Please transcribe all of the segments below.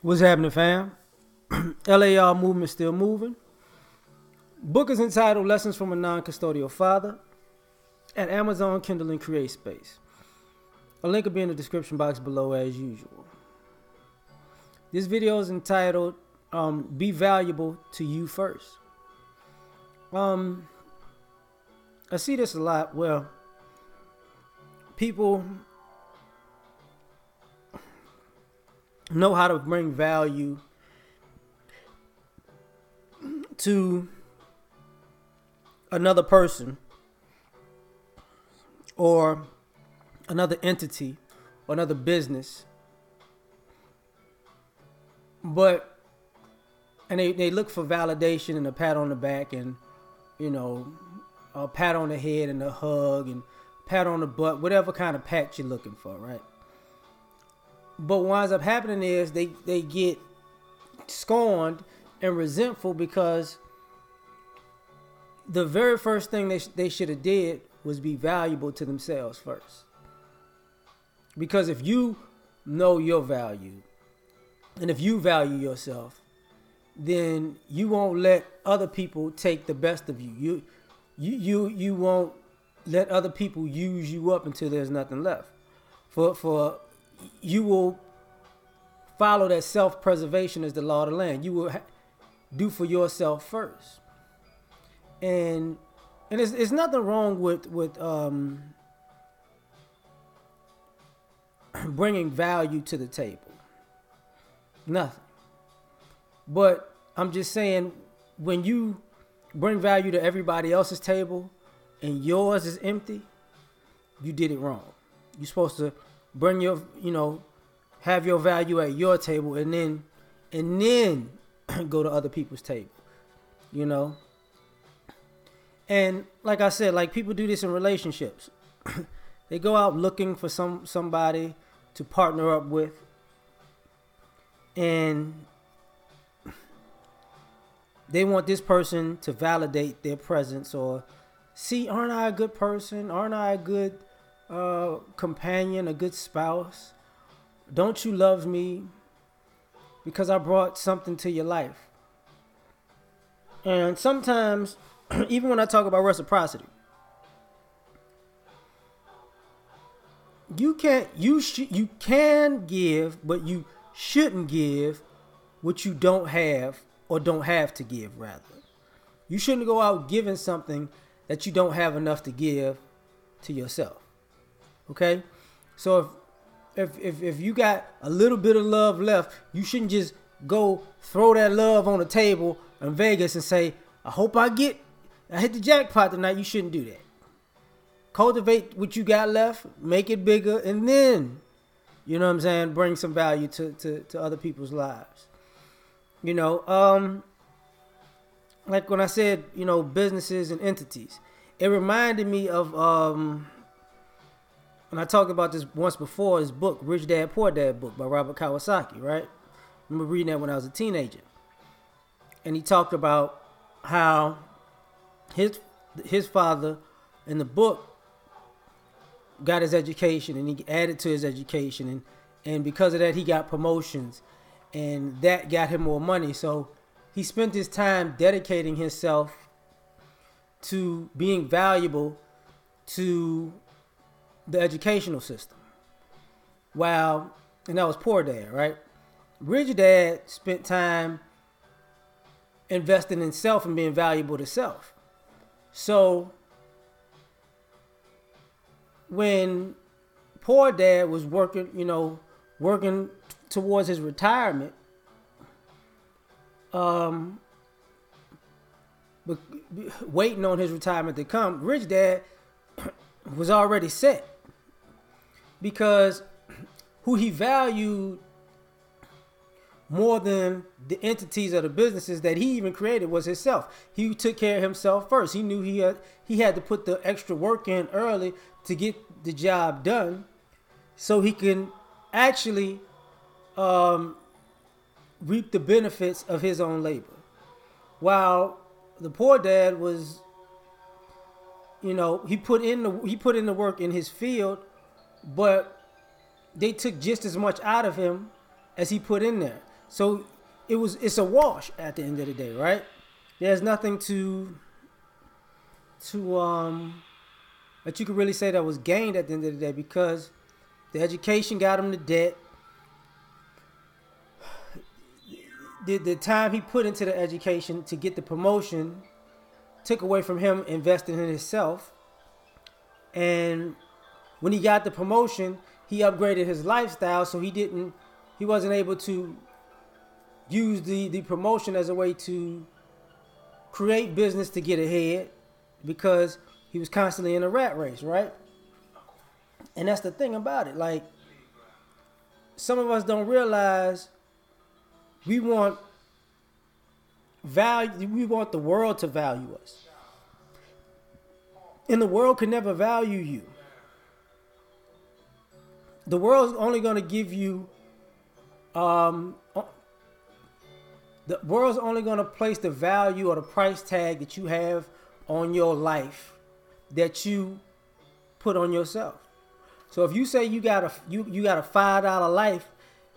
What's happening, fam? L.A.R. movement still moving. Book is entitled Lessons from a Non-Custodial Father at Amazon, Kindle, and Create Space. A link will be in the description box below as usual. This video is entitled Be Valuable to You First. I see this a lot where people know how to bring value to another person or another entity or another business, and they look for validation and a pat on the back and a pat on the head and a hug and pat on the butt, whatever kind of pat you're looking for, right? But what winds up happening is they get scorned and resentful because the very first thing they should have did was be valuable to themselves first. Because if you know your value and if you value yourself, then you won't let other people take the best of you. You won't let other people use you up until there's nothing left. For you will follow that self-preservation as the law of the land. You will do for yourself first. And it's nothing wrong with bringing value to the table. Nothing. But I'm just saying, when you bring value to everybody else's table and yours is empty, you did it wrong. You're supposed to bring your, have your value at your table and then go to other people's table, And like I said, like people do this in relationships. They go out looking for somebody to partner up with, and they want this person to validate their presence or see, aren't I a good person? Aren't I a good companion, a good spouse? Don't you love me because I brought something to your life? And sometimes, even when I talk about reciprocity, you can give, but you shouldn't give what you don't have or don't have to give, rather. You shouldn't go out giving something that you don't have enough to give to yourself. Okay? So if you got a little bit of love left, you shouldn't just go throw that love on the table in Vegas and say, I hope I hit the jackpot tonight. You shouldn't do that. Cultivate what you got left, make it bigger, and then, bring some value to other people's lives. Like when I said, businesses and entities, it reminded me of, and I talked about this once before, his book, Rich Dad, Poor Dad book by Robert Kiyosaki, right? I remember reading that when I was a teenager. And he talked about how his father in the book got his education, and he added to his education, and because of that he got promotions, and that got him more money. So he spent his time dedicating himself to being valuable to the educational system. And that was Poor Dad, right? Rich Dad spent time investing in self and being valuable to self. So when Poor Dad was working towards his retirement, waiting on his retirement to come, Rich Dad was already set, because who he valued more than the entities or the businesses that he even created was himself. He took care of himself first. He knew he had to put the extra work in early to get the job done, so he can actually reap the benefits of his own labor. While the Poor Dad was, he put in the work in his field, but they took just as much out of him as he put in there. So it's a wash at the end of the day, right? There's nothing to that you could really say that was gained at the end of the day, because the education got him to debt. The time he put into the education to get the promotion took away from him investing in himself. And when he got the promotion, he upgraded his lifestyle, so he wasn't able to use the promotion as a way to create business to get ahead, because he was constantly in a rat race, right? And that's the thing about it. Like, some of us don't realize we want value. We want the world to value us, and the world can never value you. The world's only going to give you, the world's only going to place the value or the price tag that you have on your life that you put on yourself. So if you say you got a $5 life,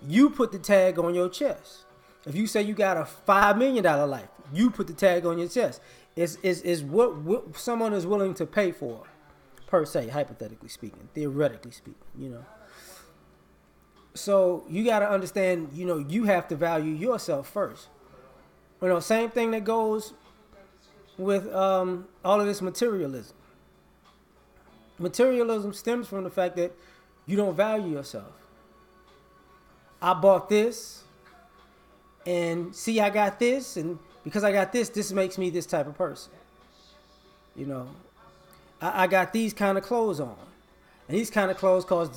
you put the tag on your chest. If you say you got a $5 million life, you put the tag on your chest. It's what someone is willing to pay for, per se, hypothetically speaking, theoretically speaking, So you got to understand, you have to value yourself first. Same thing that goes with all of this materialism. Materialism stems from the fact that you don't value yourself. I bought this, and see, I got this, and because I got this makes me this type of person. I got these kind of clothes on, and these kind of clothes cause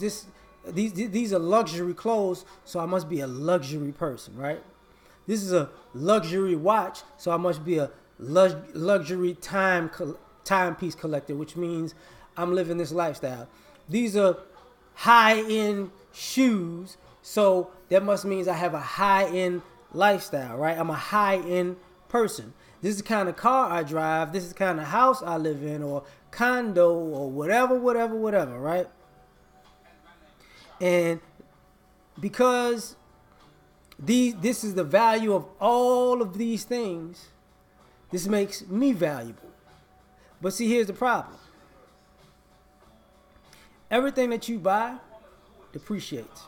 these are luxury clothes, so I must be a luxury person, right? This is a luxury watch, so I must be a luxury timepiece collector, which means I'm living this lifestyle. These are high-end shoes, so that must means I have a high-end lifestyle, right? I'm a high-end person. This is the kind of car I drive. This is the kind of house I live in, or condo, or whatever, right? And because this is the value of all of these things, this makes me valuable. But see, here's the problem. Everything that you buy depreciates.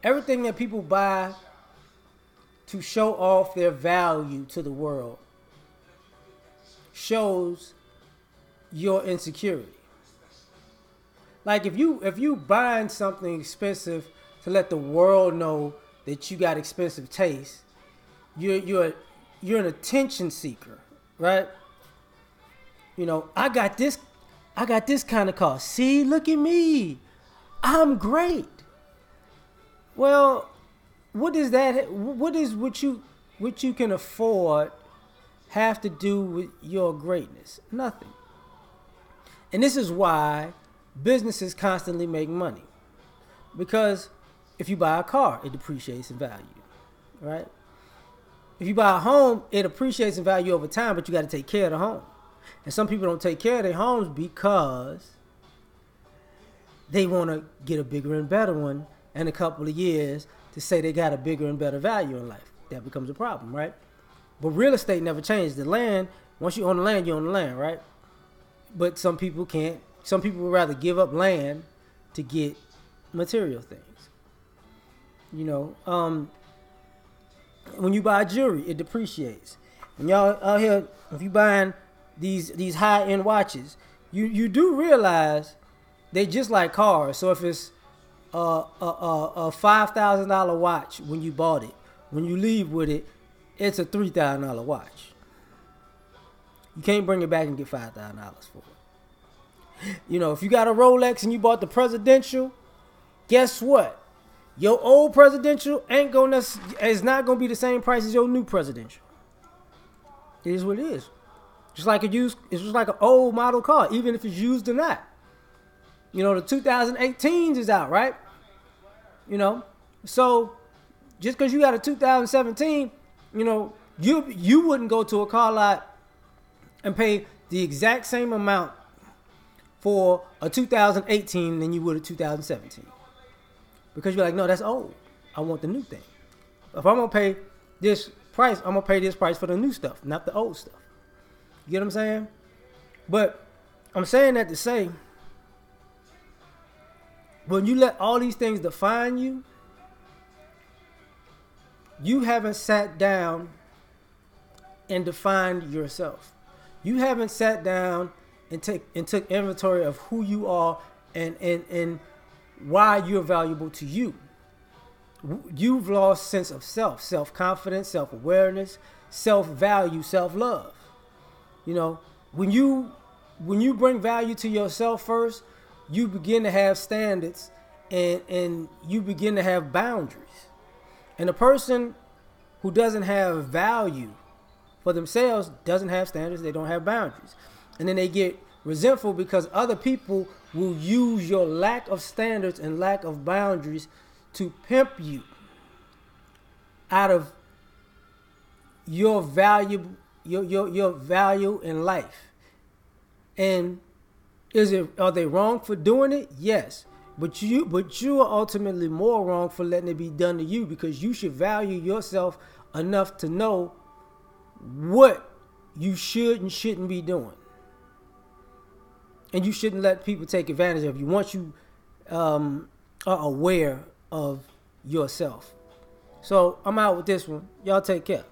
Everything that people buy to show off their value to the world shows your insecurity. Like, if you buying something expensive to let the world know that you got expensive taste, you're an attention seeker, right? I got this kind of car. See, look at me. I'm great. Well, what does what you can afford have to do with your greatness? Nothing. And this is why businesses constantly make money. Because if you buy a car, it depreciates in value, right? If you buy a home, it appreciates in value over time, but you got to take care of the home. And some people don't take care of their homes because they want to get a bigger and better one in a couple of years to say they got a bigger and better value in life. That becomes a problem, right? But real estate never changes. The land, once you own the land, you own the land, right? But some people can't. Some people would rather give up land to get material things. When you buy jewelry, it depreciates. And y'all out here, if you buying these high-end watches, you do realize they just like cars. So if it's a $5,000 watch when you bought it, when you leave with it, it's a $3,000 watch. You can't bring it back and get $5,000 for it. If you got a Rolex and you bought the presidential, guess what? Your old presidential is not gonna be the same price as your new presidential. It is what it is. It's just like an old model car, even if it's used or not. The 2018s is out, right? So just because you got a 2017, you wouldn't go to a car lot and pay the exact same amount for a 2018 than you would a 2017. Because you're like, no, that's old. I want the new thing. If I'm gonna pay this price, I'm gonna pay this price for the new stuff, not the old stuff. You get what I'm saying? But I'm saying that to say, when you let all these things define you, you haven't sat down and defined yourself. You haven't sat down and took inventory of who you are and why you're valuable to you. You've lost sense of self, self-confidence, self-awareness, self-value, self-love. You know, when you bring value to yourself first, you begin to have standards and you begin to have boundaries. And a person who doesn't have value for themselves doesn't have standards, they don't have boundaries. And then they get resentful because other people will use your lack of standards and lack of boundaries to pimp you out of your value, your value in life. And are they wrong for doing it? Yes. But you are ultimately more wrong for letting it be done to you, because you should value yourself enough to know what you should and shouldn't be doing. And you shouldn't let people take advantage of you once you are aware of yourself. So I'm out with this one. Y'all take care.